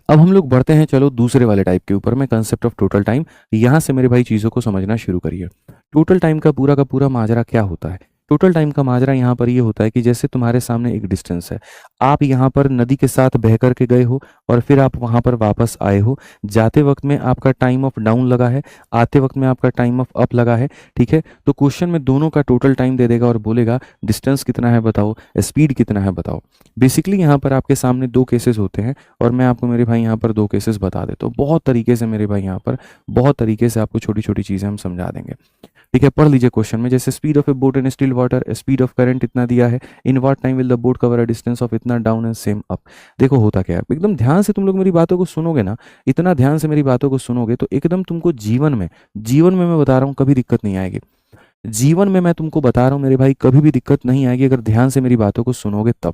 अब हम लोग बढ़ते हैं चलो दूसरे वाले टाइप के ऊपर में, कंसेप्ट ऑफ टोटल टाइम। यहाँ से मेरे भाई चीज़ों को समझना शुरू करिए। टोटल टाइम का पूरा माजरा क्या होता है? टोटल टाइम का माजरा यहाँ पर ये होता है कि जैसे तुम्हारे सामने एक डिस्टेंस है, आप यहाँ पर नदी के साथ बह करके गए हो और फिर आप वहाँ पर वापस आए हो। जाते वक्त में आपका टाइम ऑफ डाउन लगा है, आते वक्त में आपका टाइम ऑफ अप लगा है। ठीक है, तो क्वेश्चन में दोनों का टोटल टाइम दे देगा और बोलेगा डिस्टेंस कितना है बताओ, स्पीड कितना है बताओ। बेसिकली यहाँ पर आपके सामने दो केसेस होते हैं और मैं आपको मेरे भाई यहाँ पर दो केसेस बता देता हूँ। बहुत तरीके से मेरे भाई यहाँ पर बहुत तरीके से आपको छोटी छोटी चीज़ें हम समझा देंगे। ठीक है, पढ़ लीजिए क्वेश्चन में, जैसे speed of a boat in still water, speed of current इतना दिया है, in what time will the boat cover a distance of इतना डाउन एंड सेम अप। देखो होता क्या है, एकदम ध्यान से तुम लोग मेरी बातों को सुनोगे ना, इतना ध्यान से मेरी बातों को सुनोगे तो एकदम तुमको जीवन में मैं बता रहा हूँ कभी दिक्कत नहीं आएगी। जीवन में मैं तुमको बता रहा हूँ मेरे भाई, कभी भी दिक्कत नहीं आएगी अगर ध्यान से मेरी बातों को सुनोगे तब,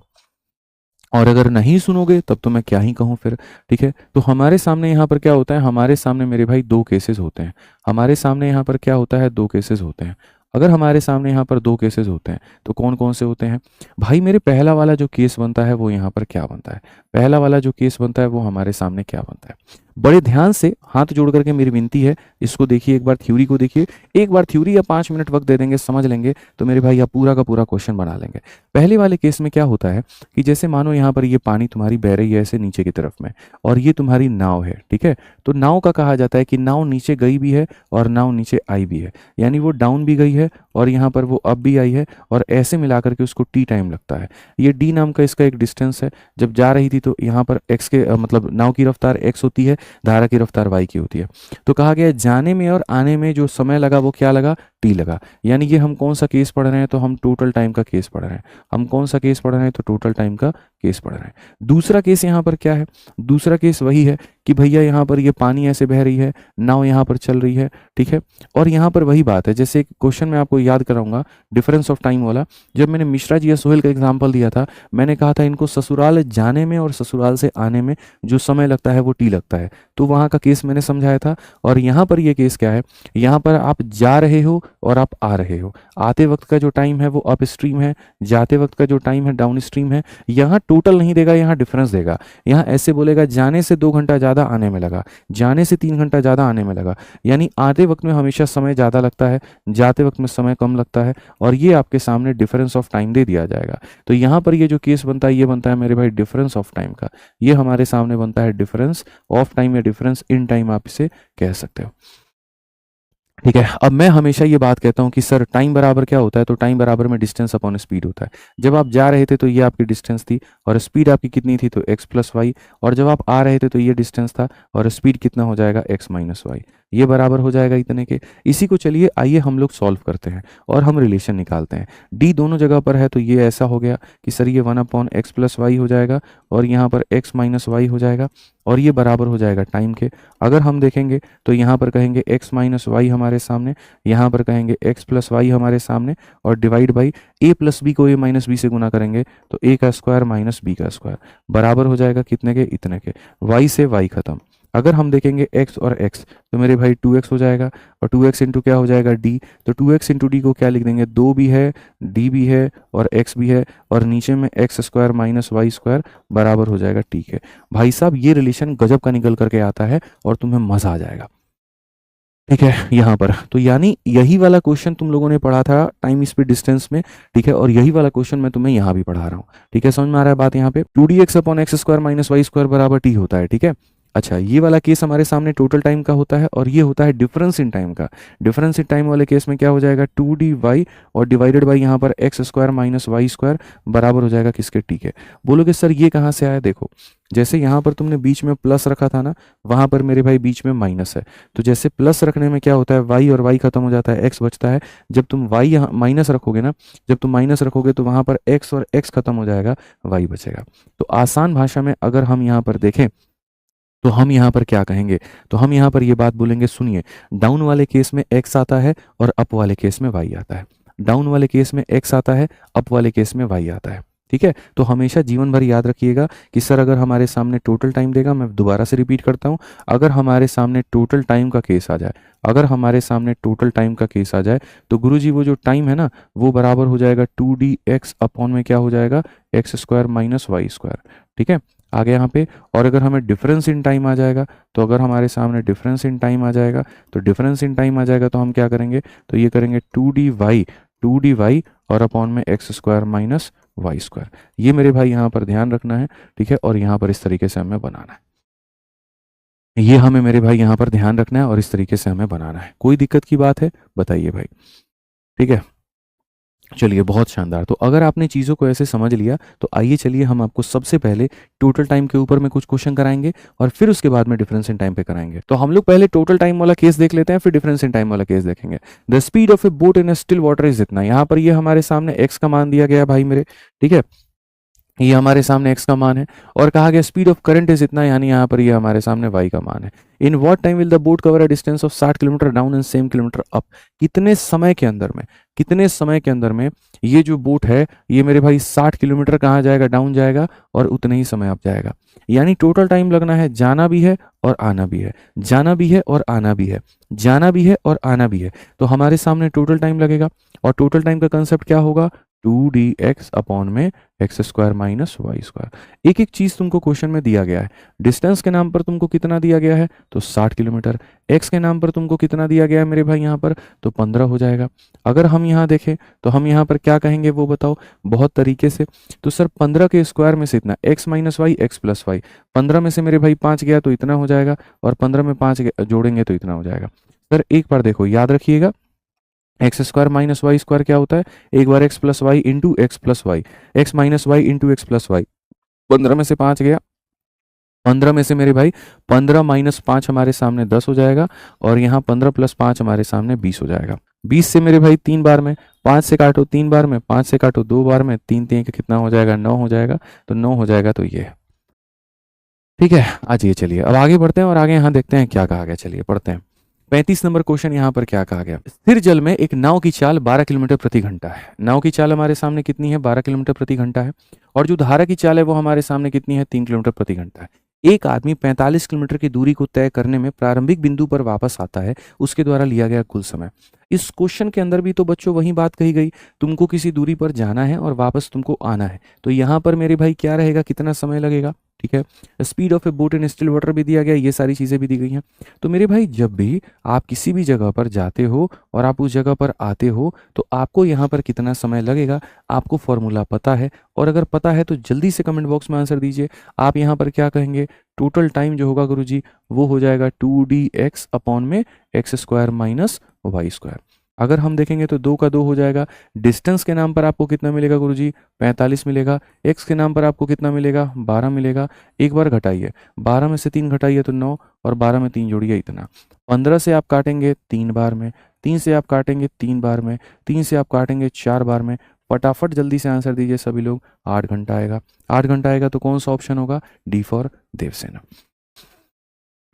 और अगर नहीं सुनोगे तब तो मैं क्या ही कहूँ फिर। ठीक है, तो हमारे सामने यहाँ पर क्या होता है, हमारे सामने मेरे भाई दो केसेस होते हैं। हमारे सामने यहाँ पर क्या होता है, दो केसेस होते हैं। अगर हमारे सामने यहाँ पर दो केसेस होते हैं तो कौन कौन से होते हैं भाई? मेरे पहला वाला जो केस बनता है वो यहाँ पर क्या बनता है, पहला वाला जो केस बनता है वो हमारे सामने क्या बनता है? बड़े ध्यान से हाथ जोड़ करके मेरी विनती है, इसको देखिए, एक बार थ्योरी को देखिए, एक बार थ्योरी या 5 मिनट वक्त दे देंगे, समझ लेंगे तो मेरे भाई आप पूरा का पूरा क्वेश्चन बना लेंगे। पहले वाले केस में क्या होता है कि जैसे मानो यहाँ पर ये पानी तुम्हारी बह रही है ऐसे नीचे की तरफ में, और ये तुम्हारी नाव है। ठीक है, तो नाव का कहा जाता है कि नाव नीचे गई भी है और नाव नीचे आई भी है, यानी वो डाउन भी गई है और यहाँ पर वो अप भी आई है, और ऐसे मिलाकर के उसको टी टाइम लगता है। ये डी नाम का इसका एक डिस्टेंस है। जब जा रही थी तो यहाँ पर एक्स के मतलब नाव की रफ्तार एक्स होती है, धारा की रफ्तार वाई की होती है। तो कहा गया जाने में और आने में जो समय लगा वो क्या लगा, टी लगा। यानी ये हम कौन सा केस पढ़ रहे हैं, तो हम टोटल टाइम का केस पढ़ रहे हैं। हम कौन सा केस पढ़ रहे हैं, तो टोटल टाइम का केस पढ़ रहे हैं। दूसरा केस यहाँ पर क्या है, दूसरा केस वही है कि भैया यहाँ पर ये पानी ऐसे बह रही है, नाव यहाँ पर चल रही है। ठीक है, और यहाँ पर वही बात है, जैसे क्वेश्चन में आपको याद कराऊंगा डिफरेंस ऑफ टाइम वाला, जब मैंने मिश्रा जी या सोहेल का एग्जाम्पल दिया था, मैंने कहा था इनको ससुराल जाने में और ससुराल से आने में जो समय लगता है वो टी लगता है, तो वहाँ का केस मैंने समझाया था। और यहाँ पर ये केस क्या है, यहाँ पर आप जा रहे हो और आप आ रहे हो, आते वक्त का जो टाइम है वो अप स्ट्रीम है, जाते वक्त का जो टाइम है डाउन स्ट्रीम है। यहाँ टोटल नहीं देगा, यहाँ डिफरेंस देगा। यहाँ ऐसे बोलेगा जाने से 2 घंटा ज़्यादा आने में लगा, जाने से 3 घंटा ज़्यादा आने में लगा, यानी आते वक्त में हमेशा समय ज़्यादा लगता है, जाते वक्त में समय कम लगता है, और ये आपके सामने डिफरेंस ऑफ टाइम दे दिया जाएगा। तो यहाँ पर ये जो केस बनता है ये बनता है मेरे भाई डिफरेंस ऑफ टाइम का, ये हमारे सामने बनता है डिफरेंस ऑफ टाइम या डिफरेंस इन टाइम आप इसे कह सकते हो। ठीक है, अब मैं हमेशा ये बात कहता हूँ कि सर टाइम बराबर क्या होता है, तो टाइम बराबर में डिस्टेंस अपॉन स्पीड होता है। जब आप जा रहे थे तो ये आपकी डिस्टेंस थी और स्पीड आपकी कितनी थी, तो x प्लस वाई, और जब आप आ रहे थे तो ये डिस्टेंस था और स्पीड कितना हो जाएगा, x माइनस वाई, ये बराबर हो जाएगा इतने के। इसी को चलिए आइए हम लोग सॉल्व करते हैं और हम रिलेशन निकालते हैं। डी दोनों जगह पर है तो ये ऐसा हो गया कि सर ये 1/x प्लस वाई हो जाएगा और यहाँ पर x माइनस वाई हो जाएगा, और ये बराबर हो जाएगा टाइम के। अगर हम देखेंगे तो यहाँ पर कहेंगे x माइनस वाई हमारे सामने, यहाँ पर कहेंगे x प्लस वाई हमारे सामने, और divide by a plus b को a माइनस बी से गुना करेंगे तो a का स्क्वायर माइनस b का स्क्वायर बराबर हो जाएगा कितने के, इतने के। y से y खत्म। अगर हम देखेंगे x और x तो मेरे भाई 2x हो जाएगा, और 2x इंटू क्या हो जाएगा d, तो 2x इंटू डी को क्या लिख देंगे, 2 भी है, d भी है और x भी है, और नीचे में x square minus Y square बराबर हो जाएगा। ठीक है भाई साहब, ये रिलेशन गजब का निकल करके आता है और तुम्हें मजा आ जाएगा। ठीक है, यहाँ पर तो यानी यही वाला क्वेश्चन तुम लोगों ने पढ़ा था टाइम स्पीड डिस्टेंस में। ठीक है, और यही वाला क्वेश्चन मैं तुम्हें यहाँ भी पढ़ा रहा हूँ। ठीक है, समझ में आ रहा है बात? यहाँ पे 2dx upon x square minus Y square बराबर टी होता है। ठीक है, अच्छा ये वाला केस हमारे सामने टोटल टाइम का होता है और ये होता है डिफरेंस इन टाइम का। डिफरेंस इन टाइम वाले केस में क्या हो जाएगा, 2dy और डिवाइडेड बाई यहाँ पर x square minus Y square बराबर हो जाएगा किसके, टी के। बोलोगे सर ये कहाँ से आया? देखो जैसे यहाँ पर तुमने बीच में प्लस रखा था ना, वहां पर मेरे भाई बीच में माइनस है, तो जैसे प्लस रखने में क्या होता है, y और y खत्म हो जाता है, x बचता है। जब तुम y यहाँ माइनस रखोगे ना, जब तुम माइनस रखोगे तो वहां पर x और x खत्म हो जाएगा, y बचेगा। तो आसान भाषा में अगर हम यहाँ पर देखें तो हम यहाँ पर क्या कहेंगे, तो हम यहाँ पर ये बात बोलेंगे, सुनिए, डाउन वाले केस में x आता है और अप वाले केस में y आता है। डाउन वाले केस में x आता है, अप वाले केस में y आता है। ठीक है, तो हमेशा जीवन भर याद रखिएगा कि सर अगर हमारे सामने टोटल टाइम देगा, मैं दोबारा से रिपीट करता हूँ, अगर हमारे सामने टोटल टाइम का केस आ जाए, अगर हमारे सामने टोटल टाइम का केस आ जाए तो गुरुजी वो जो टाइम है ना वो बराबर हो जाएगा 2dx अपॉन में क्या हो जाएगा, x square minus Y square. ठीक है, आगे यहाँ पे। और अगर हमें डिफरेंस इन टाइम आ जाएगा, तो अगर हमारे सामने डिफरेंस इन टाइम आ जाएगा, तो डिफरेंस इन टाइम आ जाएगा तो हम क्या करेंगे, तो ये करेंगे 2dy और अपॉन में x square minus Y square. ये मेरे भाई यहाँ पर ध्यान रखना है, ठीक है। और यहाँ पर इस तरीके से हमें बनाना है, ये हमें मेरे भाई यहाँ पर ध्यान रखना है और इस तरीके से हमें बनाना है। कोई दिक्कत की बात है बताइए भाई, ठीक है। चलिए बहुत शानदार। तो अगर आपने चीज़ों को ऐसे समझ लिया, तो आइए चलिए हम आपको सबसे पहले टोटल टाइम के ऊपर में कुछ क्वेश्चन कराएंगे और फिर उसके बाद में डिफरेंस इन टाइम पे कराएंगे। तो हम लोग पहले टोटल टाइम वाला केस देख लेते हैं, फिर डिफरेंस इन टाइम वाला केस देखेंगे। The speed of a boat in still water is इतना। यहाँ पर ये हमारे सामने एक्स का मान दिया गया है भाई मेरे, ठीक है। ये हमारे सामने x का मान है और कहा गया स्पीड ऑफ करंट इज इतना, यानी यहाँ पर ये हमारे सामने y का मान है। In what time will the boat cover a distance of 60 kilometre down and same kilometre up. कितने समय के अंदर में, कितने समय के अंदर में ये जो बोट है ये मेरे भाई 60 किलोमीटर कहाँ जाएगा, डाउन जाएगा और उतने ही समय अप जाएगा। यानी टोटल टाइम लगना है, जाना भी है और आना भी है, जाना भी है और आना भी है, जाना भी है और आना भी है। तो हमारे सामने टोटल टाइम लगेगा और टोटल टाइम का कंसेप्ट क्या होगा, 2dx अपॉन में x square minus Y square. एक एक चीज तुमको क्वेश्चन में दिया गया है। डिस्टेंस के नाम पर तुमको कितना दिया गया है, तो 60 किलोमीटर। एक्स के नाम पर तुमको कितना दिया गया है मेरे भाई यहाँ पर, तो 15 हो जाएगा। अगर हम यहाँ देखें तो हम यहाँ पर क्या कहेंगे वो बताओ, बहुत तरीके से। तो सर 15 के स्क्वायर में से इतना, x minus y x plus Y, 15 में से मेरे भाई 5 गया तो इतना हो जाएगा और 15 में 5 जोड़ेंगे तो इतना हो जाएगा। सर एक बार देखो, याद रखिएगा X square minus Y square क्या होता है, एक बार X plus Y into X plus Y, X minus Y into X plus Y. 15 में से 5 गया, 15 में से मेरे भाई 15 माइनस 5 हमारे सामने 10 हो जाएगा और यहाँ 15 प्लस 5 हमारे सामने 20 हो जाएगा। 20 से मेरे भाई 3 बार में, 5 से काटो 3 बार में, 5 से काटो 2 बार में, 3 3 का कितना हो जाएगा, 9 हो जाएगा। तो 9 हो जाएगा, तो ये है, ठीक है। आज ये चलिए अब आगे बढ़ते हैं और आगे यहाँ देखते हैं क्या कहा गया। चलिए पढ़ते हैं 35 नंबर क्वेश्चन। यहाँ पर क्या कहा गया, स्थिर जल में एक नाव की चाल 12 किलोमीटर प्रति घंटा है। नाव की चाल हमारे सामने कितनी है, 12 किलोमीटर प्रति घंटा है। और जो धारा की चाल है वो हमारे सामने कितनी है, 3 किलोमीटर प्रति घंटा है। एक आदमी 45 किलोमीटर की दूरी को तय करने में प्रारंभिक बिंदु पर वापस आता है, उसके द्वारा लिया गया कुल समय। इस क्वेश्चन के अंदर भी तो बच्चों वही बात कही गई, तुमको किसी दूरी पर जाना है और वापस तुमको आना है। तो यहाँ पर मेरे भाई क्या रहेगा, कितना समय लगेगा, ठीक है। Speed of a boat in still water भी दिया गया, ये सारी चीजें भी दी गई हैं। तो मेरे भाई जब भी आप किसी भी जगह पर जाते हो और आप उस जगह पर आते हो, तो आपको यहाँ पर कितना समय लगेगा, आपको फॉर्मूला पता है। और अगर पता है तो जल्दी से कमेंट बॉक्स में आंसर दीजिए। आप यहाँ पर क्या कहेंगे, टोटल टाइम जो होगा गुरुजी वो हो जाएगा 2dx अपॉन में x square minus Y square. अगर हम देखेंगे तो 2 का 2 हो जाएगा। डिस्टेंस के नाम पर आपको कितना मिलेगा गुरुजी, 45 मिलेगा। एक्स के नाम पर आपको कितना मिलेगा, 12 मिलेगा। एक बार घटाइए, 12 में से 3 घटाइए तो 9 और 12 में 3 जोड़िए इतना। 15 से आप काटेंगे 3 बार में, 3 से आप काटेंगे 3 बार में, 3 से आप काटेंगे 4 बार में। फटाफट जल्दी से आंसर दीजिए सभी लोग। 8 घंटा आएगा। 8 घंटा आएगा तो कौन सा ऑप्शन होगा, डी फॉर देवसेना,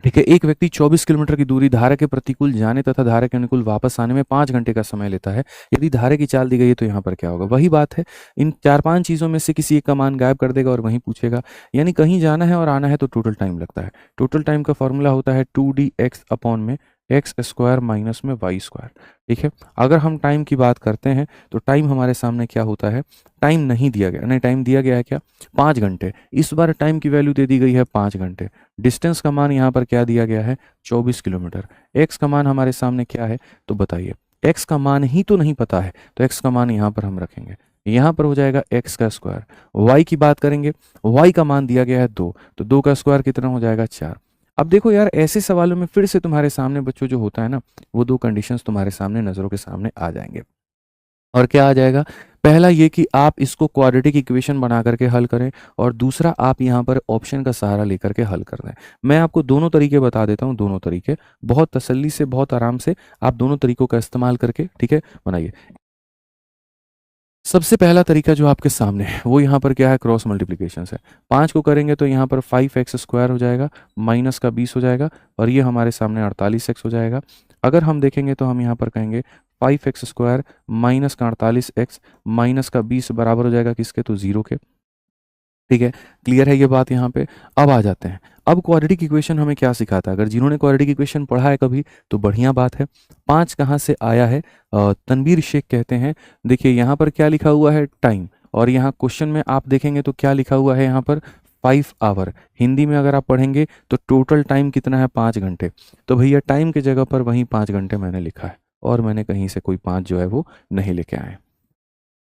ठीक है। एक व्यक्ति 24 किलोमीटर की दूरी धारा के प्रतिकूल जाने तथा धारा के अनुकूल वापस आने में 5 घंटे का समय लेता है। यदि धारा की चाल दी गई है तो यहाँ पर क्या होगा, वही बात है। इन 4-5 चीज़ों में से किसी एक का मान गायब कर देगा और वहीं पूछेगा। यानी कहीं जाना है और आना है तो टोटल टाइम लगता है। टोटल टाइम का फॉर्मूला होता है 2dx अपॉन में एक्स स्क्वायर माइनस में वाई स्क्वायर, ठीक है। अगर हम टाइम की बात करते हैं तो टाइम हमारे सामने क्या होता है, टाइम नहीं दिया गया, नहीं टाइम दिया गया है क्या, 5 घंटे। इस बार टाइम की वैल्यू दे दी गई है 5 घंटे। डिस्टेंस का मान यहाँ पर क्या दिया गया है, 24 किलोमीटर। एक्स का मान हमारे सामने क्या है, तो बताइए। एक्स का मान ही तो नहीं पता है, तो एक्स का मान यहाँ पर हम रखेंगे, यहाँ पर हो जाएगा एक्स का स्क्वायर। वाई की बात करेंगे, वाई का मान दिया गया है 2, तो 2 का स्क्वायर कितना हो जाएगा, 4। अब देखो यार, ऐसे सवालों में फिर से तुम्हारे सामने बच्चों जो होता है ना, वो 2 कंडीशंस तुम्हारे सामने नजरों के सामने आ जाएंगे। और क्या आ जाएगा, पहला ये कि आप इसको क्वाड्रेटिक इक्वेशन बना करके हल करें, और दूसरा आप यहाँ पर ऑप्शन का सहारा लेकर के हल कर दें। मैं आपको दोनों तरीके बता देता हूँ, दोनों तरीके बहुत तसल्ली से, बहुत आराम से आप दोनों तरीकों का इस्तेमाल करके, ठीक है, बनाइए। सबसे पहला तरीका जो आपके सामने है वो यहाँ पर क्या है, क्रॉस मल्टीप्लिकेशन है। 5 को करेंगे तो यहाँ पर 5x स्क्वायर हो जाएगा, माइनस का 20 हो जाएगा और ये हमारे सामने 48x हो जाएगा। अगर हम देखेंगे तो हम यहाँ पर कहेंगे 5x स्क्वायर माइनस का 48x माइनस का 20 बराबर हो जाएगा किसके, तो 0 के, ठीक है। क्लियर है ये बात यहाँ पे। अब आ जाते हैं, अब क्वाड्रेटिक इक्वेशन हमें क्या सिखाता है। अगर जिन्होंने क्वाड्रेटिक इक्वेशन पढ़ा है कभी तो बढ़िया बात है। 5 कहाँ से आया है, तनवीर शेख कहते हैं। देखिए यहाँ पर क्या लिखा हुआ है, टाइम, और यहाँ क्वेश्चन में आप देखेंगे तो क्या लिखा हुआ है यहाँ पर 5 आवर। हिंदी में अगर आप पढ़ेंगे तो टोटल टाइम कितना है 5 घंटे। तो भैया टाइम की जगह पर वहीं 5 घंटे मैंने लिखा है और मैंने कहीं से कोई 5 जो है वो नहीं लेके आए।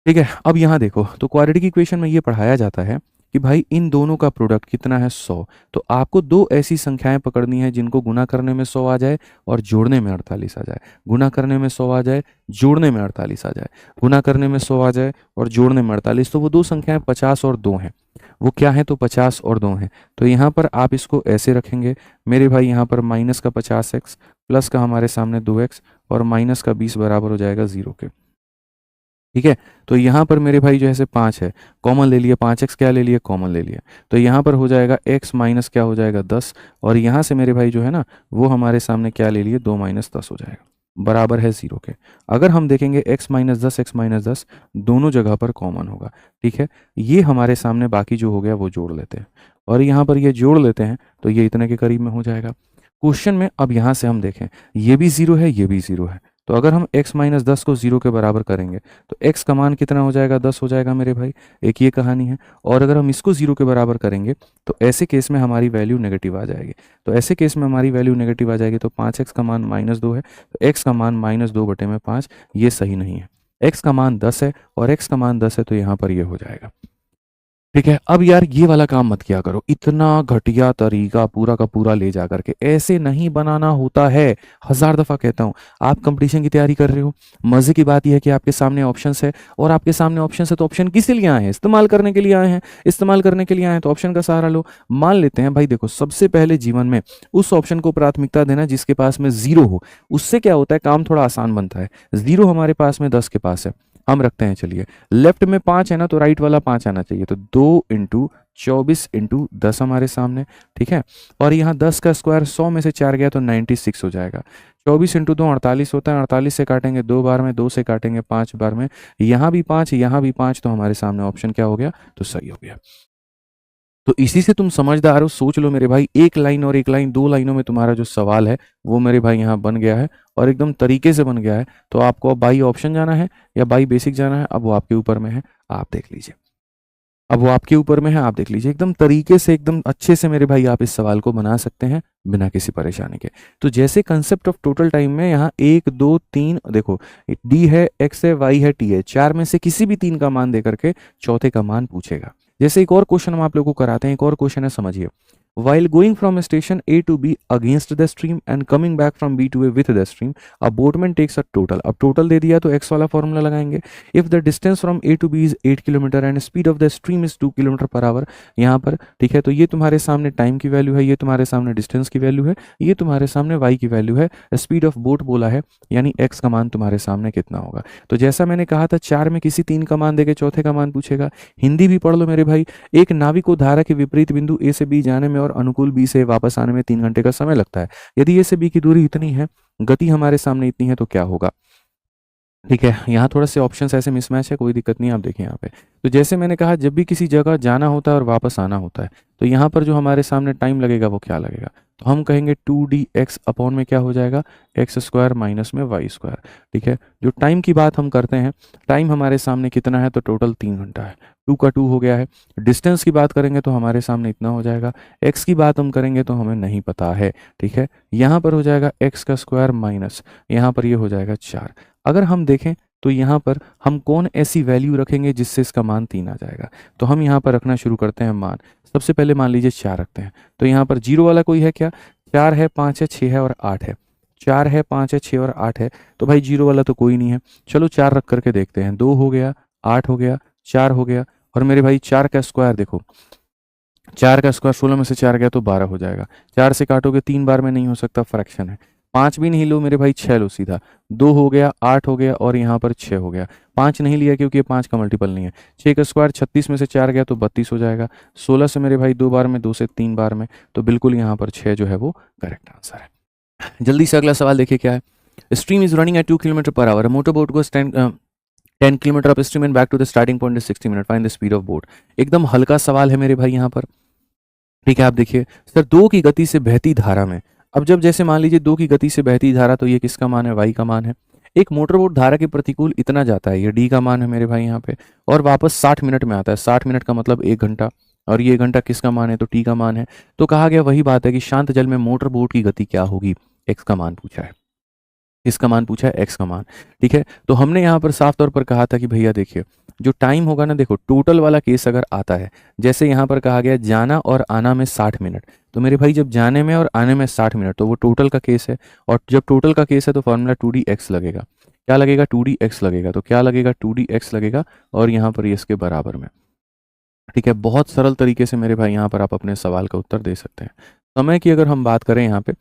ठीक है, अब यहाँ देखो तो क्वाड्रेटिक इक्वेशन में ये पढ़ाया जाता है कि भाई इन दोनों का प्रोडक्ट कितना है 100। तो आपको दो ऐसी संख्याएं पकड़नी है जिनको गुना करने में 100 आ जाए और जोड़ने में 48 आ जाए। गुना करने में 100 आ जाए, जोड़ने में 48 आ जाए, गुना करने में 100 आ जाए और जोड़ने में 48। तो वो दो संख्याएं 50 और 2 हैं। वो क्या है? तो 50 और 2 हैं। तो यहाँ पर आप इसको ऐसे रखेंगे मेरे भाई, यहाँ पर माइनस का 50x प्लस का हमारे सामने 2x और माइनस का 20 बराबर हो जाएगा 0 के। ठीक है, तो यहाँ पर मेरे भाई जो है से 5 है, कॉमन ले लिए, 5x क्या ले लिए? कॉमन ले लिया। तो यहाँ पर हो जाएगा x माइनस क्या हो जाएगा 10 और यहाँ से मेरे भाई जो है ना वो हमारे सामने क्या ले लिए? 2 माइनस 10 हो जाएगा, बराबर है 0 के। अगर हम देखेंगे x माइनस 10 x माइनस 10 दोनों जगह पर कॉमन होगा। ठीक है, ये हमारे सामने बाकी जो हो गया वो जोड़ लेते हैं और यहाँ पर ये जोड़ लेते हैं तो ये इतने के करीब में हो जाएगा। क्वेश्चन में अब यहाँ से हम देखें ये भी 0 है, ये भी 0 है। तो अगर हम x माइनस 10 को 0 के बराबर करेंगे तो x का मान कितना हो जाएगा? 10 हो जाएगा मेरे भाई। एक ये कहानी है। और अगर हम इसको 0 के बराबर करेंगे तो ऐसे केस में हमारी वैल्यू नेगेटिव आ जाएगी। तो ऐसे केस में हमारी वैल्यू नेगेटिव आ जाएगी तो 5x का मान -2 है। तो x का मान -2/5 ये सही नहीं है। x का मान 10 है और x का मान 10 है तो यहाँ पर ये हो जाएगा। ठीक है, अब यार ये वाला काम मत किया करो, इतना घटिया तरीका पूरा का पूरा ले जा करके ऐसे नहीं बनाना होता है। 1000 दफा कहता हूँ, आप कंपटीशन की तैयारी कर रहे हो, मजे की बात यह है कि आपके सामने ऑप्शंस है और आपके सामने ऑप्शंस है तो ऑप्शन किस लिए आए हैं? इस्तेमाल करने के लिए आए हैं। इस्तेमाल करने के लिए आए हैं तो ऑप्शन का सहारा लो। मान लेते हैं भाई देखो, सबसे पहले जीवन में उस ऑप्शन को प्राथमिकता देना जिसके पास में 0 हो। उससे क्या होता है, काम थोड़ा आसान बनता है। 0 हमारे पास में 10 के पास है, हम रखते हैं। चलिए, लेफ्ट में 5 है ना तो राइट वाला 5 आना चाहिए। तो 2 इंटू 24 इंटू 10 हमारे सामने। ठीक है, और यहाँ 10 का स्क्वायर 100 में से 4 गया तो 96 हो जाएगा। 24 इंटू 2 48 होता है। 48 से काटेंगे 2 बार में, 2 से काटेंगे 5 बार में। यहाँ भी 5, यहाँ भी 5, तो हमारे सामने ऑप्शन क्या हो गया? तो सही हो गया। तो इसी से तुम समझदार हो। सोच लो मेरे भाई, एक लाइन और एक लाइन, 2 लाइनों में तुम्हारा जो सवाल है वो मेरे भाई यहाँ बन गया है और एकदम तरीके से बन गया है। तो आपको अब बाई ऑप्शन जाना है या बाई बेसिक जाना है, अब वो आपके ऊपर में है, आप देख लीजिए। अब वो आपके ऊपर में है, आप देख लीजिए। एकदम तरीके से, एकदम अच्छे से मेरे भाई आप इस सवाल को बना सकते हैं बिना किसी परेशानी के। तो जैसे कंसेप्ट ऑफ टोटल टाइम में यहाँ 1 2 3 देखो, डी है, एक्स है, वाई है, टी है, 4 में से किसी भी 3 का मान देकर के चौथे का मान पूछेगा। जैसे एक और क्वेश्चन हम आप लोगों को कराते हैं, एक और क्वेश्चन है, समझिए। While going from station A to B against the stream and coming back from B to A with the stream, a boatman takes a total. अब टोटल दे दिया तो x वाला फॉर्मूला लगाएंगे। If the distance from A to B is 8 kilometre and speed of the stream is 2 kilometre per our, यहाँ पर ठीक है। तो ये तुम्हारे सामने टाइम की वैल्यू है, ये तुम्हारे सामने डिस्टेंस की वैल्यू है, ये तुम्हारे सामने y की वैल्यू है। स्पीड ऑफ बोट बोला है, यानी x का मान तुम्हारे सामने कितना होगा। तो जैसा मैंने कहा था, 4 में किसी 3 का मान देके चौथे का मान पूछेगा। हिंदी भी पढ़ लो मेरे भाई। एक नाविक को धारा के विपरीत बिंदु ए से बी जाने में और अनुकूल बी से वापस आने में 3 घंटे का समय लगता है। यदि ए से बी की दूरी इतनी है, गति हमारे सामने इतनी है, तो क्या होगा? ठीक है, यहाँ थोड़ा से ऑप्शंस ऐसे मिसमैच है, कोई दिक्कत नहीं, आप देखें यहाँ पे। तो जैसे मैंने कहा, जब भी किसी जगह जाना होता है और वापस आना होता है तो यहाँ पर जो हमारे सामने टाइम लगेगा वो क्या लगेगा? तो हम कहेंगे 2dx अपॉन में क्या हो जाएगा? एक्स स्क्वायर माइनस में वाई स्क्वायर। ठीक है, जो टाइम की बात हम करते हैं, टाइम हमारे सामने कितना है? तो टोटल 3 घंटा है। 2 का 2 हो गया है। डिस्टेंस की बात करेंगे तो हमारे सामने इतना हो जाएगा। एक्स की बात हम करेंगे तो हमें नहीं पता है। ठीक है, यहाँ पर हो जाएगा एक्स का स्क्वायर माइनस, यहाँ पर ये हो जाएगा 4। अगर हम देखें तो यहाँ पर हम कौन ऐसी वैल्यू रखेंगे जिससे इसका मान 3 आ जाएगा? तो हम यहाँ पर रखना शुरू करते हैं मान। सबसे पहले मान लीजिए 4 रखते हैं। तो यहाँ पर 0 वाला कोई है क्या? 4 है, 5 है, 6 है और 8 है। 4 है, 5 है, 6 और 8 है। तो भाई 0 वाला तो कोई नहीं है। चलो 4 रख करके देखते हैं। 2 हो गया, 8 हो गया, 4 हो गया और मेरे भाई 4 का स्क्वायर देखो, 4 का स्क्वायर 16 में से 4 गया तो 12 हो जाएगा। 4 से काटोगे 3 बार में नहीं हो सकता, फ्रैक्शन है। 5 भी नहीं लो मेरे भाई, 6 लो सीधा। 2 हो गया, 8 हो गया और यहाँ पर 6 हो गया। 5 नहीं लिया क्योंकि ये 5 का मल्टीपल नहीं है। 6 का स्क्वायर 36 में से 4 गया तो 32 हो जाएगा। 16 से मेरे भाई 2 बार में, 2 से 3 बार में, तो बिल्कुल यहाँ पर 6 जो है वो करेक्ट आंसर है। जल्दी से अगला सवाल देखिए क्या है। Stream is running at 2 kilometre per hour. Motor boat goes 10 kilometre upstream and back to the starting point in 60 minute. Find the speed of boat. एकदम हल्का सवाल है मेरे भाई यहाँ पर। ठीक है, आप देखिए सर, 2 की गति से बहती धारा में, अब जब जैसे मान लीजिए 2 की गति से बहती धारा, तो ये किसका मान है? वाई का मान है। एक मोटरबोट धारा के प्रतिकूल इतना जाता है, ये डी का मान है मेरे भाई यहाँ पे, और वापस 60 मिनट में आता है। 60 मिनट का मतलब 1 घंटा। और ये घंटा किसका मान है, तो टी का मान है। तो कहा गया वही बात है कि शांत जल में मोटर बोट की गति क्या होगी, एक्स का मान पूछा है, इसका मान पूछा है, एक्स का मान। ठीक है, तो हमने यहाँ पर साफ तौर पर कहा था कि भैया देखिए जो टाइम होगा ना, देखो टोटल वाला केस अगर आता है, जैसे यहाँ पर कहा गया जाना और आना में 60 मिनट, तो मेरे भाई जब जाने में और आने में 60 मिनट, तो वो टोटल का केस है। और जब टोटल का केस है तो फॉर्मूला 2dx लगेगा। क्या लगेगा, 2dx लगेगा। तो क्या लगेगा, 2dx लगेगा, और यहाँ पर ये इसके बराबर में। ठीक है, बहुत सरल तरीके से मेरे भाई यहाँ पर आप अपने सवाल का उत्तर दे सकते हैं। समय की अगर हम बात करें यहाँ पे,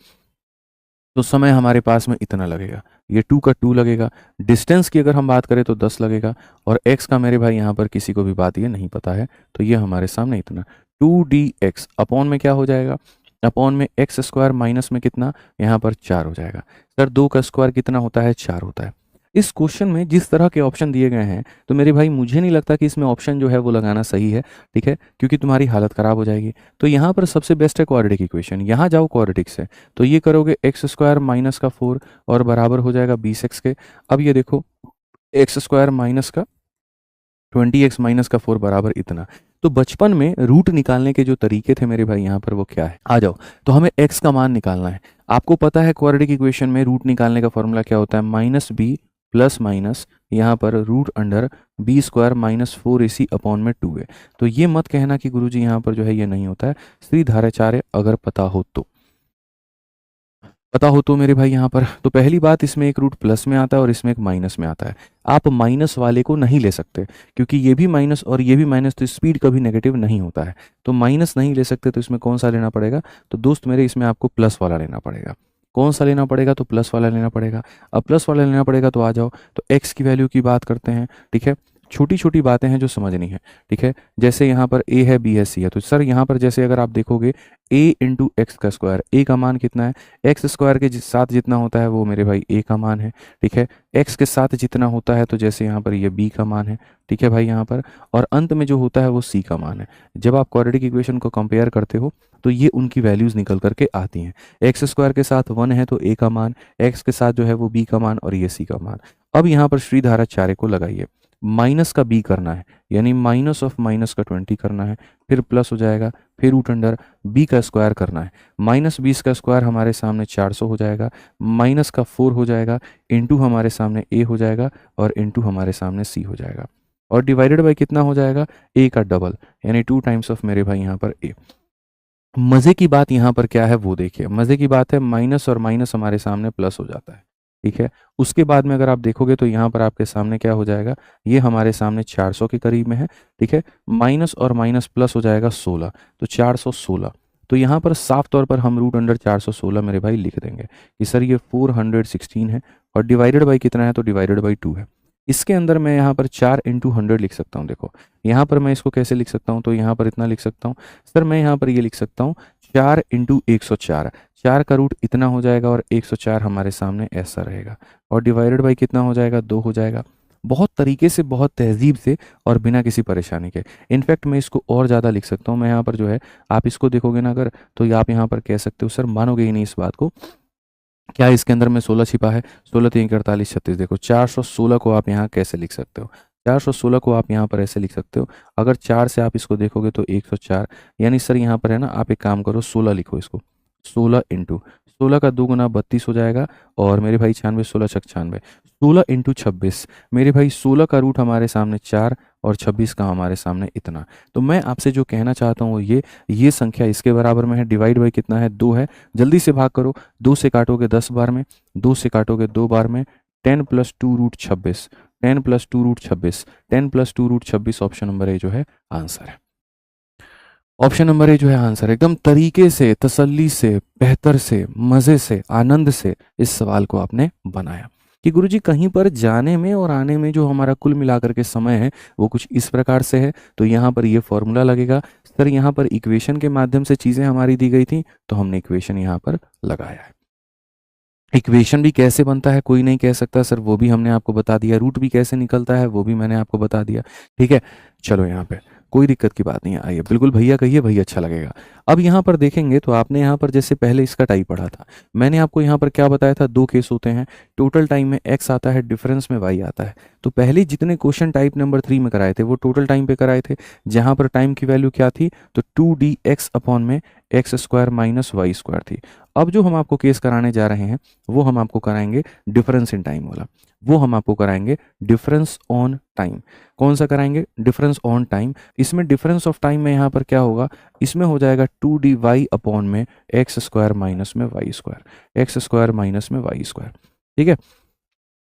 तो समय हमारे पास में इतना लगेगा, ये 2 का 2 लगेगा। डिस्टेंस की अगर हम बात करें तो 10 लगेगा, और x का मेरे भाई यहाँ पर किसी को भी बात ये नहीं पता है, तो ये हमारे सामने इतना 2dx अपॉन में क्या हो जाएगा, अपॉन में एक्स स्क्वायर माइनस में कितना, यहाँ पर 4 हो जाएगा। सर 2 का स्क्वायर कितना होता है, 4 होता है। इस क्वेश्चन में जिस तरह के ऑप्शन दिए गए हैं, तो मेरे भाई मुझे नहीं लगता कि इसमें ऑप्शन जो है वो लगाना सही है। ठीक है, क्योंकि तुम्हारी हालत ख़राब हो जाएगी। तो यहाँ पर सबसे बेस्ट है क्वाड्रेटिक इक्वेशन, यहाँ जाओ क्वाड्रेटिक से, तो ये करोगे एक्स स्क्वायर माइनस का 4 और बराबर हो जाएगा 20x के। अब ये देखो एक्स स्क्वायर माइनस का 20x माइनस का 4 बराबर इतना। तो बचपन में रूट निकालने के जो तरीके थे मेरे भाई यहाँ पर वो क्या है, आ जाओ। तो हमें x का मान निकालना है। आपको पता है क्वाड्रेटिक इक्वेशन में रूट निकालने का फॉर्मूला क्या होता है, माइनस बी प्लस माइनस यहाँ पर root under b square minus 4ac upon में 2a। तो ये मत कहना कि गुरुजी यहाँ पर जो है ये नहीं होता है, श्रीधाराचार्य अगर पता हो तो, पता हो तो मेरे भाई यहाँ पर। तो पहली बात, इसमें एक रूट प्लस में आता है और इसमें एक माइनस में आता है। आप माइनस वाले को नहीं ले सकते, क्योंकि ये भी माइनस और ये भी माइनस, तो स्पीड कभी नेगेटिव नहीं होता है। तो माइनस नहीं ले सकते, तो इसमें कौन सा लेना पड़ेगा, तो दोस्त मेरे इसमें आपको प्लस वाला लेना पड़ेगा। कौन सा लेना पड़ेगा, तो प्लस वाला लेना पड़ेगा। अब प्लस वाला लेना पड़ेगा, तो आ जाओ, तो एक्स की वैल्यू की बात करते हैं। ठीक है, छोटी छोटी बातें हैं जो समझनी है। ठीक है, जैसे यहाँ पर a है, b है, c है, तो सर यहाँ पर जैसे अगर आप देखोगे a इंटू एक्स का स्क्वायर, a का मान कितना है, एक्स स्क्वायर के साथ जितना होता है वो मेरे भाई a का मान है। ठीक है, x के साथ जितना होता है, तो जैसे यहाँ पर ये b का मान है। ठीक है भाई यहाँ पर, और अंत में जो होता है वो c का मान है। जब आप क्वाड्रेटिक इक्वेशन को कंपेयर करते हो तो ये उनकी वैल्यूज निकल करके आती हैं। एक्स स्क्वायर के साथ 1 है तो a का मान, x के साथ जो है वो b का मान, और ये c का मान। अब यहाँ पर श्रीधाराचार्य को लगाइए, माइनस का b करना है, यानी माइनस ऑफ माइनस का 20 करना है, फिर प्लस हो जाएगा, फिर रूट अंडर b का स्क्वायर करना है। माइनस 20 का स्क्वायर हमारे सामने 400 हो जाएगा, माइनस का 4 हो जाएगा, इंटू हमारे सामने a हो जाएगा, और इंटू हमारे सामने c हो जाएगा, और डिवाइडेड बाई कितना हो जाएगा, a का डबल, यानी 2 टाइम्स ऑफ मेरे भाई यहाँ पर a। मज़े की बात यहाँ पर क्या है वो देखिए, मज़े की बात है माइनस और माइनस हमारे सामने प्लस हो जाता है। ठीक है, उसके बाद में अगर आप देखोगे तो यहाँ पर आपके सामने क्या हो जाएगा, ये हमारे सामने 400 के करीब में है। ठीक है, माइनस और माइनस प्लस हो जाएगा 16, तो 416। तो यहाँ पर साफ तौर पर हम रूट अंडर 416 मेरे भाई लिख देंगे कि सर ये 416 है, और डिवाइडेड बाई कितना है, तो डिवाइडेड बाई 2 है। इसके अंदर मैं यहाँ पर 4 इंटू 100 लिख सकता हूँ। देखो यहाँ पर मैं इसको कैसे लिख सकता हूँ, तो यहाँ पर इतना लिख सकता हूँ सर, मैं यहाँ पर ये लिख सकता हूँ 4 इंटू 104, 4 का रूट इतना हो जाएगा, और 104 हमारे सामने ऐसा रहेगा, और डिवाइडेड बाई कितना हो जाएगा, 2 हो जाएगा। बहुत तरीके से, बहुत तहजीब से, और बिना किसी परेशानी के। इनफैक्ट मैं इसको और ज़्यादा लिख सकता हूँ। मैं यहाँ पर जो है, आप इसको देखोगे ना अगर, तो आप यहाँ पर कह सकते हो, सर मानोगे ही नहीं इस बात को, क्या इसके अंदर में 16 छिपा है, 16 3 48 36। देखो 416 को आप यहाँ कैसे लिख सकते हो, 416 को आप यहाँ पर ऐसे लिख सकते हो। अगर 4 से आप इसको देखोगे तो 104, यानी सर यहाँ पर है ना, आप एक काम करो 16 लिखो इसको, 16 इंटू 16 का 2 गुना 32 हो जाएगा, और मेरे भाई 96, 16 छक 96, 16 इंटू 26। मेरे भाई 16 का रूट हमारे सामने 4, और 26 का हमारे सामने इतना। तो मैं आपसे जो कहना चाहता हूँ वो ये संख्या इसके बराबर में है, डिवाइड बाई कितना है, 2 है। जल्दी से भाग करो, 2 से काटोगे 10 बार में, 2 से काटोगे 2 बार में, 10 plus 2 root 26, 10 plus 2 root 26, 10 plus 2 root 26। Option number A जो है आंसर है, ऑप्शन नंबर ए जो है आंसर। एकदम तरीके से, तसल्ली से, बेहतर से, मज़े से, आनंद से इस सवाल को आपने बनाया कि गुरुजी कहीं पर जाने में और आने में जो हमारा कुल मिलाकर के समय है वो कुछ इस प्रकार से है, तो यहाँ पर ये फॉर्मूला लगेगा। सर यहाँ पर इक्वेशन के माध्यम से चीज़ें हमारी दी गई थी, तो हमने इक्वेशन यहाँ पर लगाया है। इक्वेशन भी कैसे बनता है कोई नहीं कह सकता सर, वो भी हमने आपको बता दिया। रूट भी कैसे निकलता है वो भी मैंने आपको बता दिया। ठीक है, चलो यहाँ पे कोई दिक्कत की बात नहीं है। आइए, बिल्कुल भैया कहिए, भैया अच्छा लगेगा। अब यहाँ पर देखेंगे तो आपने यहाँ पर जैसे पहले इसका टाइप पढ़ा था, मैंने आपको यहाँ पर क्या बताया था, दो केस होते हैं, टोटल टाइम में x आता है, डिफरेंस में y आता है। तो पहले जितने क्वेश्चन टाइप नंबर 3 में कराए थे वो टोटल टाइम पे कराए थे, जहाँ पर टाइम की वैल्यू क्या थी, तो 2dx अपॉन में x square minus Y square थी। अब जो हम आपको केस कराने जा रहे हैं वो हम आपको कराएंगे डिफरेंस इन टाइम वाला, वो हम आपको कराएंगे डिफरेंस ऑन टाइम। कौन सा कराएंगे, डिफरेंस ऑन टाइम। इसमें डिफरेंस ऑफ टाइम में यहाँ पर क्या होगा, इसमें हो जाएगा 2dy अपॉन में एक्स स्क्वायर माइनस में y square, x square minus में वाई स्क्वायर। ठीक है,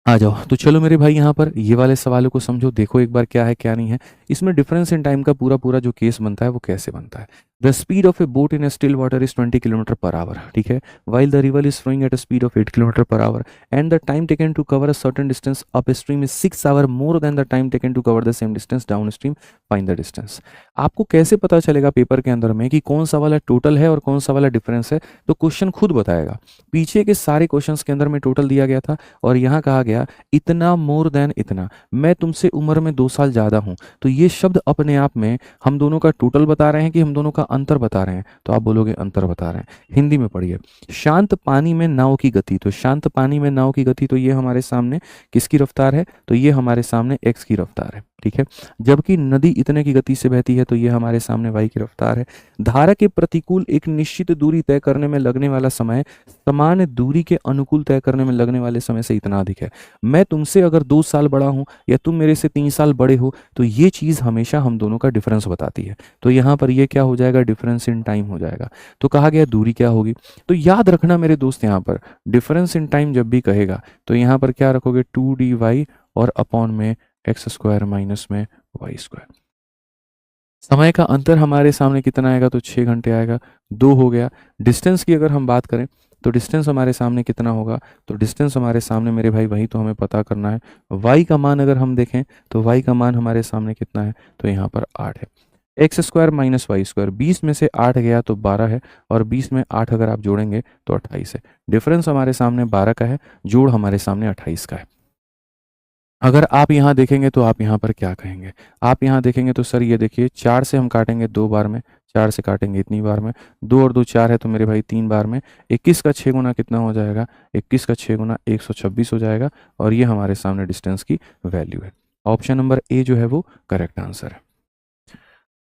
आ जाओ। तो चलो मेरे भाई यहाँ पर ये वाले सवालों को समझो, देखो एक बार क्या है क्या नहीं है। इसमें डिफरेंस इन टाइम का पूरा पूरा जो केस बनता है वो कैसे बनता है। The speed of a boat in a still water is 20 kilometre per hour, ठीक है, while the river is flowing at a speed of 8 kilometre per hour and the time taken to cover a certain distance upstream is 6 hour more than the time taken to cover the same distance downstream, find the distance. आपको कैसे पता चलेगा paper के अंदर में कि कौन सा वाला टोटल है और कौन सा वाला डिफरेंस है, तो क्वेश्चन खुद बताएगा। पीछे के सारे क्वेश्चंस के अंदर में टोटल दिया गया था और यहाँ कहा गया इतना मोर देन इतना, मैं तुमसे उम्र में 2 साल ज़्यादा हूँ, तो ये शब्द अपने आप में हम दोनों का टोटल बता रहे हैं कि हम दोनों का अंतर बता रहे हैं, तो आप बोलोगे अंतर बता रहे हैं। हिंदी में पढ़िए, शांत पानी में नाव की गति, तो शांत पानी में नाव की गति, तो ये हमारे सामने किसकी रफ्तार है, तो ये हमारे सामने एक्स की रफ्तार है, ठीक है। जबकि नदी इतने की गति से बहती है तो ये हमारे सामने वाई की रफ्तार है। धारा के प्रतिकूल एक निश्चित दूरी तय करने में लगने वाला समय समान दूरी के अनुकूल तय करने में लगने वाले समय से इतना अधिक है। मैं तुमसे अगर 2 साल बड़ा हूं या तुम मेरे से 3 साल बड़े हो, तो ये चीज़ हमेशा हम दोनों का डिफरेंस बताती है। तो यहाँ पर ये क्या हो जाएगा, डिफरेंस इन टाइम हो जाएगा। तो कहा गया दूरी क्या होगी, तो याद रखना मेरे दोस्त, यहाँ पर डिफरेंस इन टाइम जब भी कहेगा तो यहाँ पर क्या रखोगे, 2dy और अपॉन में एक्स स्क्वायर माइनस में वाई स्क्वायर। समय का अंतर हमारे सामने कितना आएगा, तो 6 घंटे आएगा, 2 हो गया। डिस्टेंस की अगर हम बात करें तो डिस्टेंस हमारे सामने कितना होगा, तो डिस्टेंस हमारे सामने मेरे भाई वही तो हमें पता करना है। y का मान अगर हम देखें तो y का मान हमारे सामने कितना है, तो यहाँ पर 8 है। X square minus Y square, 20 में से 8 गया तो 12 है, और 20 में 8 अगर आप जोड़ेंगे तो 28 है। डिफरेंस हमारे सामने 12 का है, जोड़ हमारे सामने 28 का है। अगर आप यहाँ देखेंगे तो आप यहाँ पर क्या कहेंगे, आप यहाँ देखेंगे तो सर ये देखिए 4 से हम काटेंगे 2 बार में, 4 से काटेंगे इतनी बार में, 2 और 2 4 है तो मेरे भाई 3 बार में, 21 का 6 गुना कितना हो जाएगा, 21 का 6 गुना 126 हो जाएगा, और ये हमारे सामने डिस्टेंस की वैल्यू है। ऑप्शन नंबर ए जो है वो करेक्ट आंसर है।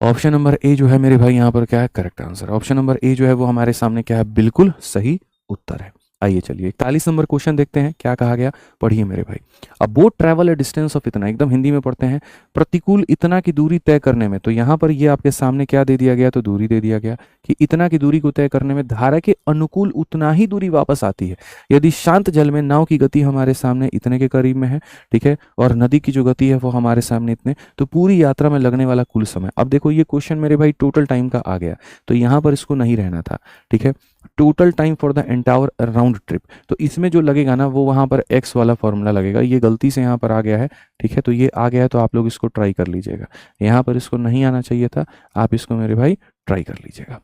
ऑप्शन नंबर ए जो है मेरे भाई यहाँ पर क्या है, correct answer. Option number A जो है वो हमारे सामने क्या है, बिल्कुल सही उत्तर है। आइए चलिए 41 नंबर क्वेश्चन देखते हैं क्या कहा गया, पढ़िए मेरे भाई। अब boat travel A distance of इतना, एकदम हिंदी में पढ़ते हैं, प्रतिकूल इतना की दूरी तय करने में, तो यहाँ पर ये आपके सामने क्या दे दिया गया, तो दूरी दे दिया गया कि इतना की दूरी को तय करने में धारा के अनुकूल उतना ही दूरी वापस आती है यदि शांत जल में नाव की गति हमारे सामने इतने के करीब में है, ठीक है, और नदी की जो गति है वो हमारे सामने इतने, तो पूरी यात्रा में लगने वाला कुल समय। अब देखो ये क्वेश्चन मेरे भाई टोटल टाइम का आ गया, तो यहाँ पर इसको नहीं रहना था, ठीक है, total time for the entire round trip, तो इसमें जो लगेगा ना वो वहां पर एक्स वाला फॉर्मूला लगेगा, ये गलती से यहाँ पर आ गया है, ठीक है, तो ये आ गया है तो आप लोग इसको ट्राई कर लीजिएगा, यहाँ पर इसको नहीं आना चाहिए था, आप इसको मेरे भाई ट्राई कर लीजिएगा।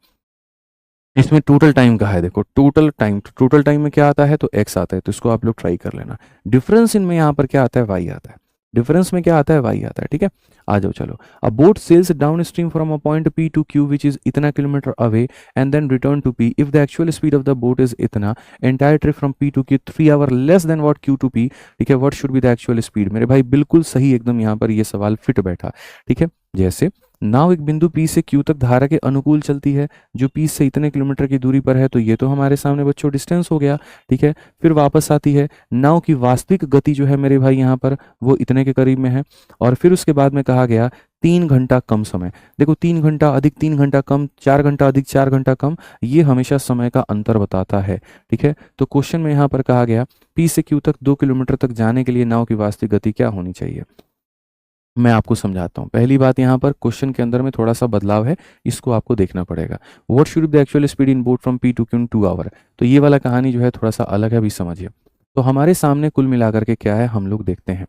इसमें टोटल टाइम का है, देखो टोटल टाइम, टोटल टाइम में क्या आता है, तो एक्स आता है, तो इसको आप लोग ट्राई कर लेना। डिफरेंस इनमें यहाँ पर क्या आता है, वाई आता है, डिफरेंस में क्या आता है, वाई आता है, ठीक है। आ जाओ चलो। A boat sails downstream from a point P to Q which is इतना kilometre away and then return to P if the actual speed of the boat is इतना, entire trip from P to Q 3 hour less than what Q to P, ठीक है, what should be the actual speed. मेरे भाई बिल्कुल सही एकदम यहाँ पर ये सवाल फिट बैठा, ठीक है। जैसे नाव एक बिंदु P से Q तक धारा के अनुकूल चलती है जो P से इतने किलोमीटर की दूरी पर है, तो ये तो हमारे सामने बच्चों डिस्टेंस हो गया, ठीक है। फिर वापस आती है, नाव की वास्तविक गति जो है मेरे भाई यहाँ पर वो इतने के करीब में है, और फिर उसके बाद में कहा गया 3 घंटा कम समय। देखो 3 घंटा अधिक 3 घंटा कम, 4 घंटा अधिक 4 घंटा कम, ये हमेशा समय का अंतर बताता है, ठीक है। तो क्वेश्चन में यहाँ पर कहा गया P से Q तक 2 किलोमीटर तक जाने के लिए नाव की वास्तविक गति क्या होनी चाहिए। मैं आपको समझाता हूँ। पहली बात यहाँ पर क्वेश्चन के अंदर में थोड़ा सा बदलाव है, इसको आपको देखना पड़ेगा। What should be the actual speed in boat from P to Q in 2 hour, तो ये वाला कहानी जो है थोड़ा सा अलग है, अभी समझिए। तो हमारे सामने कुल मिलाकर के क्या है, हम लोग देखते हैं।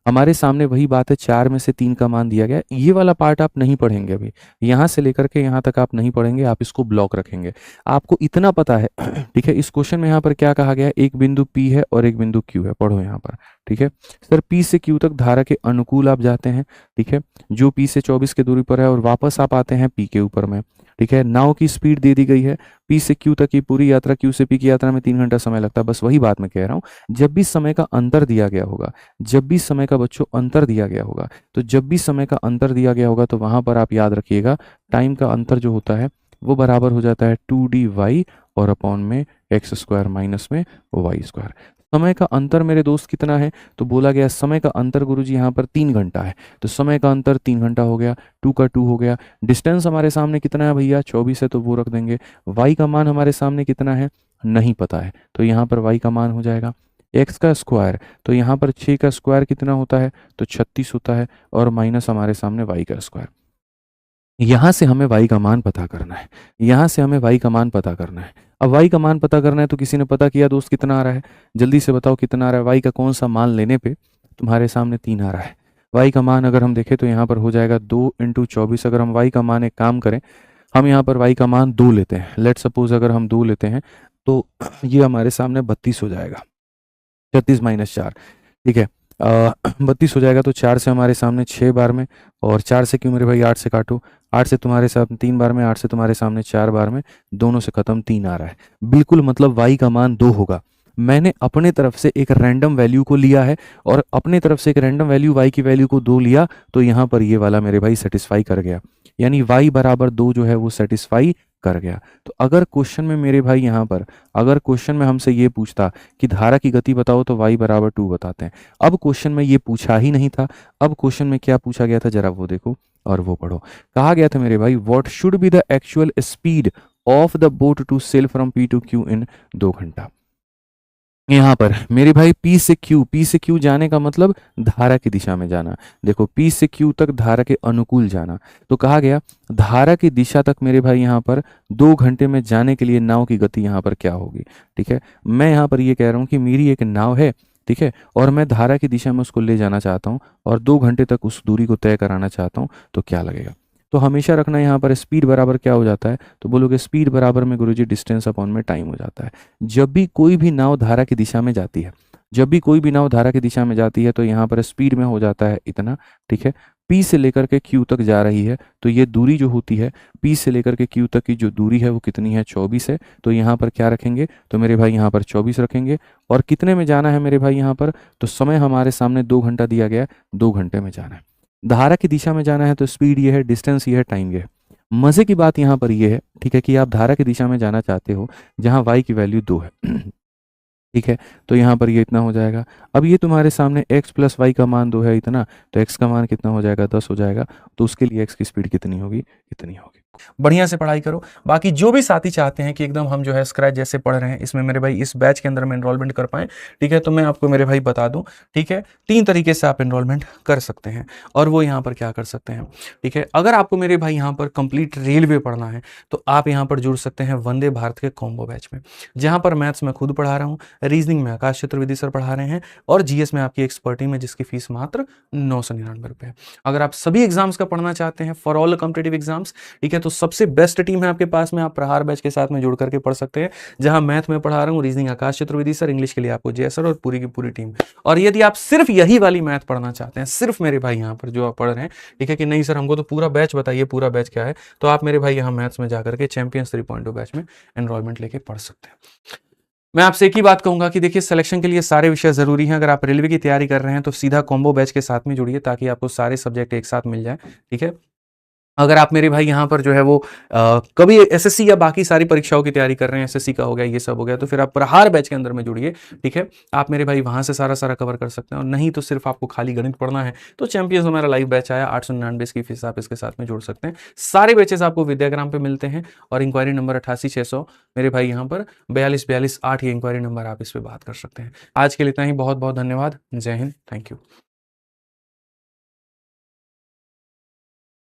हमारे सामने वही बात है, 4 में से 3 का मान दिया गया। ये वाला पार्ट आप नहीं पढ़ेंगे अभी, यहाँ से लेकर के यहाँ तक आप नहीं पढ़ेंगे, आप इसको ब्लॉक रखेंगे। आपको इतना पता है, ठीक है। इस क्वेश्चन में यहाँ पर क्या कहा गया है, एक बिंदु P है और एक बिंदु Q है, पढ़ो यहाँ पर, ठीक है। सर P से Q तक धारा के अनुकूल आप जाते हैं, ठीक है, जो P से 24 की दूरी पर है, और वापस आप आते हैं P के ऊपर में, ठीक है। नाव की स्पीड दे दी गई है, पी से क्यू तक की पूरी यात्रा, क्यू से पी की यात्रा में 3 घंटा समय लगता है। बस वही बात मैं कह रहा हूँ, जब भी समय का अंतर दिया गया होगा, जब भी समय का बच्चों अंतर दिया गया होगा, तो जब भी समय का अंतर दिया गया होगा तो वहां पर आप याद रखिएगा टाइम का अंतर जो होता है वो बराबर हो जाता है 2dy और अपॉन में एक्स स्क्वायर माइनस में वाई स्क्वायर। समय का अंतर मेरे दोस्त कितना है, तो बोला गया समय का अंतर गुरुजी यहाँ पर 3 घंटा है, तो समय का अंतर 3 घंटा हो गया, 2 का 2 हो गया। डिस्टेंस हमारे सामने कितना है भैया, 24 है, तो वो रख देंगे। वाई का मान हमारे सामने कितना है, नहीं पता है, तो यहाँ पर वाई का मान हो जाएगा एक्स का स्क्वायर, तो यहाँ पर 6 का स्क्वायर कितना होता है, तो 36 होता है, और माइनस हमारे सामने वाई का स्क्वायर। यहाँ से हमें y का मान पता करना है, यहाँ से हमें y का मान पता करना है। अब y का मान पता करना है तो किसी ने पता किया दोस्त कितना आ रहा है, जल्दी से बताओ कितना आ रहा है। y का कौन सा मान लेने पे तुम्हारे सामने 3 आ रहा है। y का मान अगर हम देखें तो यहाँ पर हो जाएगा 2 × 24। अगर हम y का मान एक काम करें, हम यहाँ पर y का मान 2 लेते हैं, लेट सपोज अगर हम 2 लेते हैं तो ये हमारे सामने 32 हो जाएगा, 36 - 4, ठीक है। 32 हो जाएगा, तो 4 से हमारे सामने 6 बार में, और 4 से क्यों मेरे भाई 8 से काटो, 8 से तुम्हारे सामने 3 बार में, 8 से तुम्हारे सामने 4 बार में, दोनों से खत्म 3 आ रहा है। बिल्कुल मतलब y का मान 2 होगा। मैंने अपने तरफ से एक रैंडम वैल्यू को लिया है, और अपने तरफ से एक रैंडम वैल्यू y की वैल्यू को 2 लिया, तो यहाँ पर ये वाला मेरे भाई सेटिस्फाई कर गया, यानी y बराबर 2 जो है वो सेटिस्फाई कर गया। तो अगर क्वेश्चन में मेरे भाई यहाँ पर, अगर क्वेश्चन में हमसे ये पूछता कि धारा की गति बताओ, तो y बराबर 2 बताते हैं। अब क्वेश्चन में ये पूछा ही नहीं था, अब क्वेश्चन में क्या पूछा गया था जरा वो देखो और वो पढ़ो। कहा गया था मेरे भाई what should be the actual speed of the boat to sail from P to Q in 2 घंटा। यहाँ पर मेरे भाई P से Q जाने का मतलब धारा की दिशा में जाना। देखो P से Q तक धारा के अनुकूल जाना, तो कहा गया धारा की दिशा तक मेरे भाई यहाँ पर 2 घंटे में जाने के लिए नाव की गति यहाँ पर क्या होगी। ठीक है, मैं यहाँ पर ये कह रहा हूँ कि मेरी एक नाव है, ठीक है, और मैं धारा की दिशा में उसको ले जाना चाहता हूँ और 2 घंटे तक उस दूरी को तय कराना चाहता हूँ, तो क्या लगेगा। तो हमेशा रखना यहाँ पर स्पीड बराबर क्या हो जाता है, तो बोलोगे स्पीड बराबर में गुरुजी डिस्टेंस अपॉन में टाइम हो जाता है। जब भी कोई भी नाव धारा की दिशा में जाती है, जब भी कोई भी नाव धारा की दिशा में जाती है, तो यहाँ पर स्पीड में हो जाता है इतना। ठीक है, P से लेकर के Q तक जा रही है, तो ये दूरी जो होती है P से लेकर के Q तक की जो दूरी है वो कितनी है, 24 है। तो यहाँ पर क्या रखेंगे, तो मेरे भाई यहाँ पर 24 रखेंगे। और कितने में जाना है मेरे भाई यहाँ पर, तो समय हमारे सामने 2 घंटा दिया गया है, 2 घंटे में जाना है। धारा की दिशा में जाना है तो स्पीड ये है, डिस्टेंस ये है, टाइम ये है। मजे की बात यहाँ पर ये है, ठीक है, कि आप धारा की दिशा में जाना चाहते हो जहाँ y की वैल्यू 2 है। ठीक है, तो यहाँ पर ये इतना हो जाएगा। अब ये तुम्हारे सामने x + y का मान 2 है इतना, तो x का मान कितना हो जाएगा, 10 हो जाएगा। तो उसके लिए x की स्पीड कितनी होगी, इतनी होगी। बढ़िया से पढ़ाई करो। बाकी जो भी साथी चाहते हैं कि एकदम हम जो है स्क्रैच जैसे पढ़ रहे हैं, इसमें मेरे भाई इस बैच के अंदर में एनरोलमेंट कर पाएँ, ठीक है, तो मैं आपको मेरे भाई बता दूं, ठीक है, 3 तरीके से आप एनरोलमेंट कर सकते हैं। और वो यहाँ पर क्या कर सकते हैं, ठीक है, अगर आपको मेरे भाई यहाँ पर कंप्लीट रेलवे पढ़ना है तो आप यहाँ पर जुड़ सकते हैं वंदे भारत के कॉम्बो बैच में, जहाँ पर मैथ्स में खुद पढ़ा रहा हूँ, रीजनिंग में आकाश चतुर्वेदी सर पढ़ा रहे हैं, और जीएस में आपकी एक्सपर्टी में जिसकी फीस मात्र 999 रुपये है। अगर आप सभी एग्जाम्स का पढ़ना चाहते हैं फॉर ऑल कॉम्पिटिटिव एग्जाम्स, ठीक है, तो सबसे बेस्ट टीम है आपके पास में, आप प्रहार बैच के साथ में जुड़ करके पढ़ सकते हैं, जहां मैथ में पढ़ा रहा हूं रीजनिंग आकाश चतुर्वेदी सर, इंग्लिश के लिए आपको जय सर और पूरी की पूरी टीम। और यदि आप सिर्फ यही वाली मैथ पढ़ना चाहते हैं, सिर्फ मेरे भाई यहाँ पर जो आप पढ़ रहे हैं, ठीक है, कि नहीं सर हमको तो पूरा बैच बताइए, पूरा बैच क्या है, तो आप मेरे भाई यहाँ मैथ्स में जाकर के चैंपियंस 3.0 बैच में एनरोलमेंट लेके पढ़ सकते हैं। मैं आपसे एक ही बात कहूंगा कि देखिए सिलेक्शन के लिए सारे विषय जरूरी हैं। अगर आप रेलवे की तैयारी कर रहे हैं तो सीधा कॉम्बो बैच के साथ में जुड़िए, ताकि आपको सारे सब्जेक्ट एक साथ मिल जाए। ठीक है, अगर आप मेरे भाई यहाँ पर जो है वो कभी एसएससी या बाकी सारी परीक्षाओं की तैयारी कर रहे हैं, एसएससी का हो गया, ये सब हो गया, तो फिर आप प्रहार बैच के अंदर में जुड़िए। ठीक है, आप मेरे भाई वहां से सारा कवर कर सकते हैं। और नहीं तो सिर्फ आपको खाली गणित पढ़ना है तो चैंपियंस हमारा लाइव बैच आया, 899 की फीस आप इसके साथ में जोड़ सकते हैं। सारे बैचेस आपको विद्याग्राम पे मिलते हैं, और इंक्वायरी नंबर 88 600 मेरे भाई यहाँ पर 42 42 8 ये इंक्वायरी नंबर, आप इस पर बात कर सकते हैं। आज के लिए इतना ही, बहुत बहुत धन्यवाद, जय हिंद, थैंक यू।